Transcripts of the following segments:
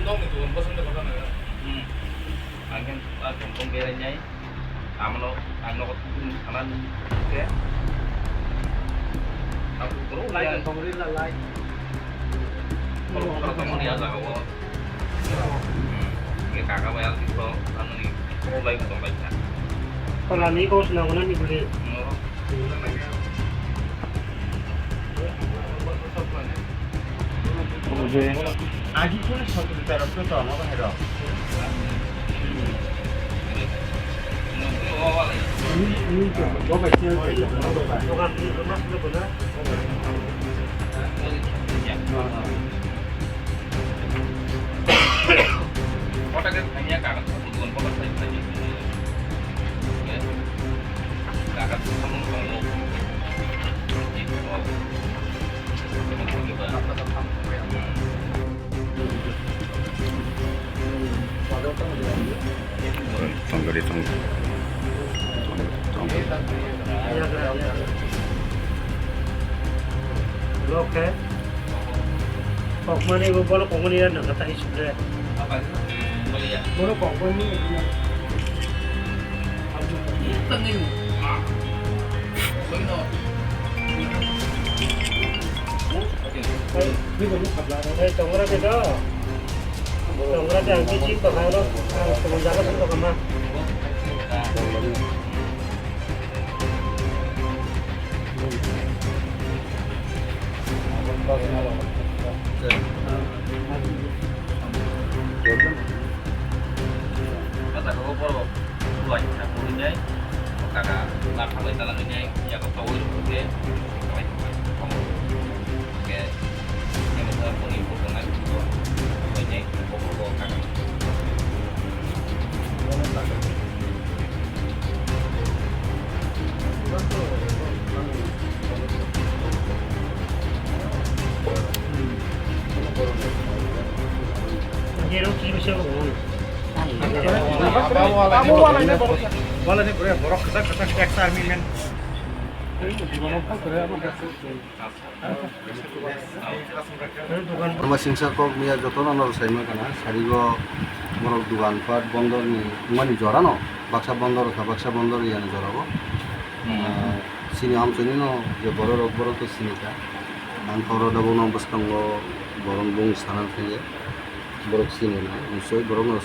nong itu kan bosan dekat sana. Angin tong kere nyai amno angno ko anan ke aku terus Like pemerintah like. kalau kamu dia lah kau ke kakak bayar itu anu ni terus lagi tong lagi Kalau ni kau senang mana ni boleh. আজি কোন সতেরো তেরো তো আমার হেরা Ini tu, kau baca orang ni rumah tu benar. otaknya hanya kakak kebutuhan pokok saja kakak kamu kamu Tanggari Oke. Kok mana ibu bola kok mana nak kata isu apa boleh ya bola kok mana tengin begini Tongra beda. Tongra dah biji baharu. Kemudian apa kama? kata kau kalau buat aku ini kakak lapar lagi dalam ini ya kau tahu oke oke yang betul pun ibu dengan itu banyak pokok kakak Jero kiri bisa ngomong. বলা নি করে বড় কথা কথা tax army men Nama singsa kok mia joto no sai ma kana sarigo borok dugan pat bondor ni mani jora no baksa bondor yani jora go sini am sini no je borok to sini ka ang koro da bono baskango borong bung sanan thenge borok sini na nisoi borok no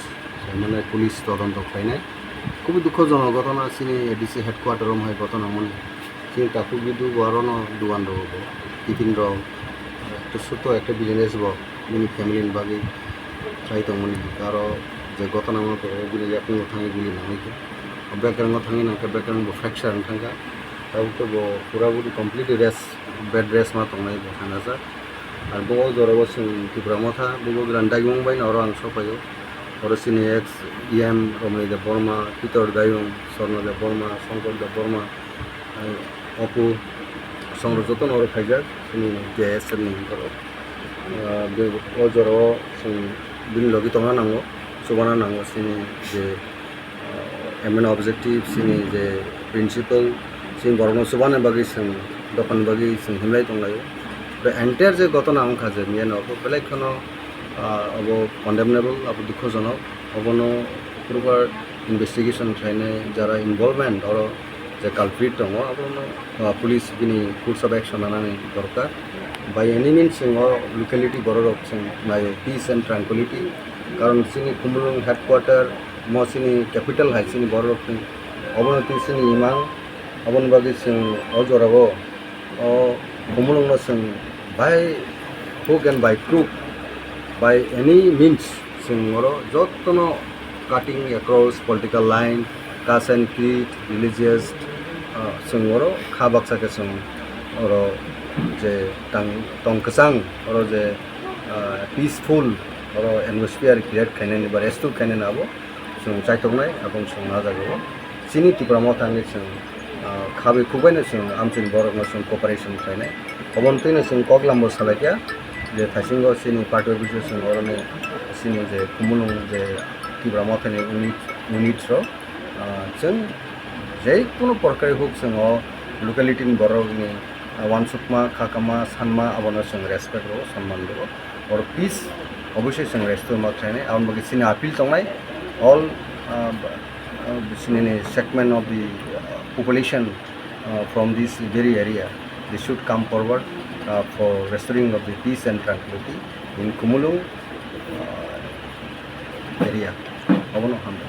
মানে police তদন্ত হয় নাই খুবই দুঃখজনক ঘটনা চিনি ADC headquarter হয় ঘটনা মনে চিনি তাকু বিদু গরণ দোকান রব টিফিন রব তো ছোট একটা বিজনেস ব মিনি ফ্যামিলির বাকি চাইতো মনে কারো যে ঘটনা মনে করে গুলি আপনি থাকি গুলি নামিকে ব্যাকরণ থাকি না ব্যাকরণ ফ্র্যাকচার থাকা তাও তো পুরাপুরি কমপ্লিট বেড রেস্ট মা তংনাই খানা যা আর বউ জরব ত্রিপুরা মথা বউ গ্রান্ডাই মংবাই না আং সবাইও Orosini X, EM, Romani de Burma, Peter Dayung, Sorno de Burma, Shankar de Burma, Opu, Songro Joton or Fajar, JS and Ningaro. Ojoro, Bin Logitonga Nango, Subana Nango, Sini, the main objective, Sini, the principle, Sin Borno Subana Bagis and Dopan Bagis and Himlay Tongayo. The entire Goton Ankaze, Miano, Pelekano. কন্ডেমনেবল আবার দুঃখজনক অবনো proper investigation খাইনে যারা involvement আর যে culprit দङ আবনো police বিনি course of action আনানি দরকার by any means locality বড়রক নাयो পিস এন্ড ট্রাঙ্কুইলিটি কারণ সিনি কুমলুং হেডকোয়ার্টার ম সিনি ক্যাপিটাল হাই সিনি বড়রক অবনতি সিনি ইমাং অবন বাগি অজরাগো অ কুমলুং by hook and by crook by any means singoro jotno cutting across political line caste and creed religious singoro khabaksa ke sing oro je tongkasang oro je peaceful oro atmosphere create khaine ni barestu khaine nabo sing chaitongnai abong sing na jago sini tipramo tangi sing khabe khubaina sing amchin borok no sing cooperation khaine obontina sing koklambo salakya যে থাইসিংগো সিনি party অফিসের অরণে সিনি যে কুমুলুং যে তীব্র মথানি units जों जे কোনো প্রকারে হোক जों লোকালিটিনি বড়নি ওয়ানসুকমা খাকামা সানমা আবনো जों রেসপেক্ট রো সম্মান দেব और পিস অবশ্যই जों रेस्टुरेन्ट मा खायनाय आरो बाकी सिनि appeal दंनाय all सिनि segment of the population from this very area they should come forward for restoring of the peace and tranquility in Kumulung area. Abono hamda.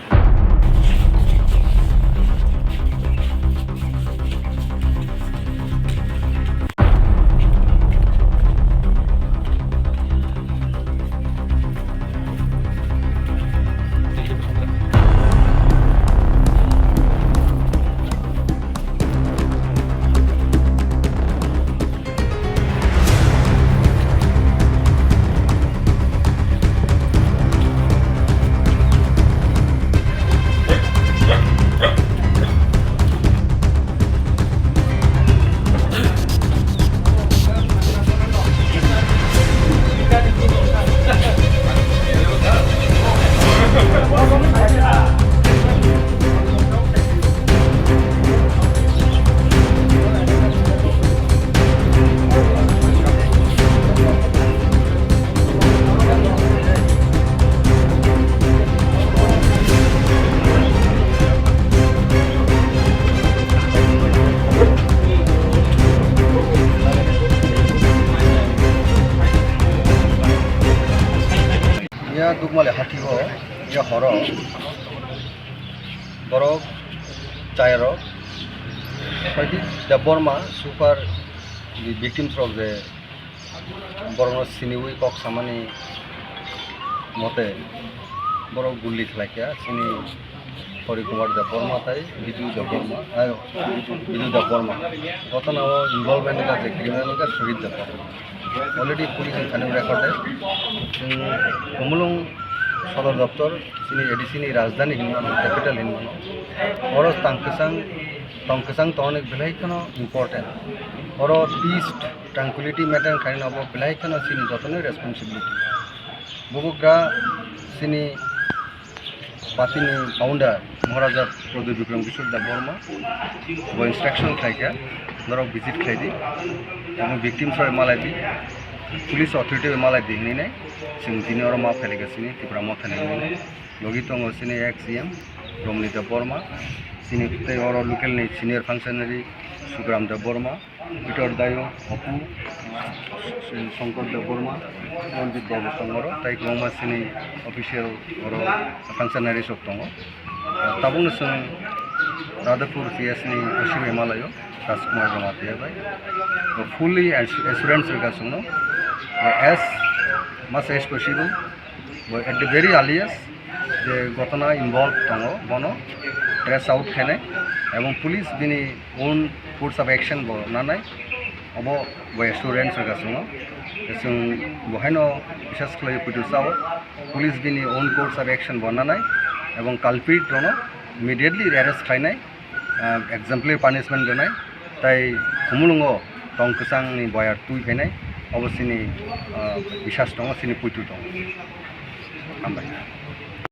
Ya dugmale hatigo ya horo borok chairo baidi da borma super the victims of the borno siniwi kok samani mote borok gulli khlakya sini Kumar da borma tai bidu da borma bidu da borma gotana involvement ka je criminal ka shahid da already police thane recorded Kumulung সদর দপ্তর সিনি এডিসিনি রাজধানী হিনমান capital হিনমান ওর তংকসাং তো অনেক বেলাইখানো important ওর piece tranquillity মেটার খাই নব বেলাইখানো সিনি যতনই responsibility বুকুগ্রা সিনি পাতিনি founder মহারাজা প্রদীপ বিক্রম কিশোর দা বর্মা ও instruction খাইকা ধরক visit খাইদি এবং victims মালাই police authority माला दिखनी नहीं जों दिनै अर मा फेलेगासिनो त्रिपुरा मा फेलेगासिनो लगी दङ सिनि एक्स-सीएम रमनिता बर्मा सिनि तै अर लोकेलनि सिनियर फांक्शनारि सुग्राम दा बर्मा पिटर दायो अपु शंकर दा बर्मा रंजित बाबु संगर तै गमा सिनि अफिशियल अर फांक्शनारि सब दङ ताबुनो जों राधापुर सीएसनि असिबे मालायो राजकुमार जमाते भाई fully assurance regarding as much as possible at the very earliest the gotana involved tango bono trace out khane এবং পুলিশ বিনি ওন কোর্স অফ অ্যাকশন ব নানাই অব স্টুডেন্টস গাসনো जों बहायनो बिसास खालाय फैदो साव पुलिस बिनि ओन कोर्स अफ एक्शन बनानाय এবং culprit দनो immediately arrest खालायनाय एग्जाम्पलरि punishment होनाय ताई खुमुलुंगो तंकसांनि बयार तुइ फैनाय अबसिनि बिसास दङ सिनि फैदो दङ हामबाय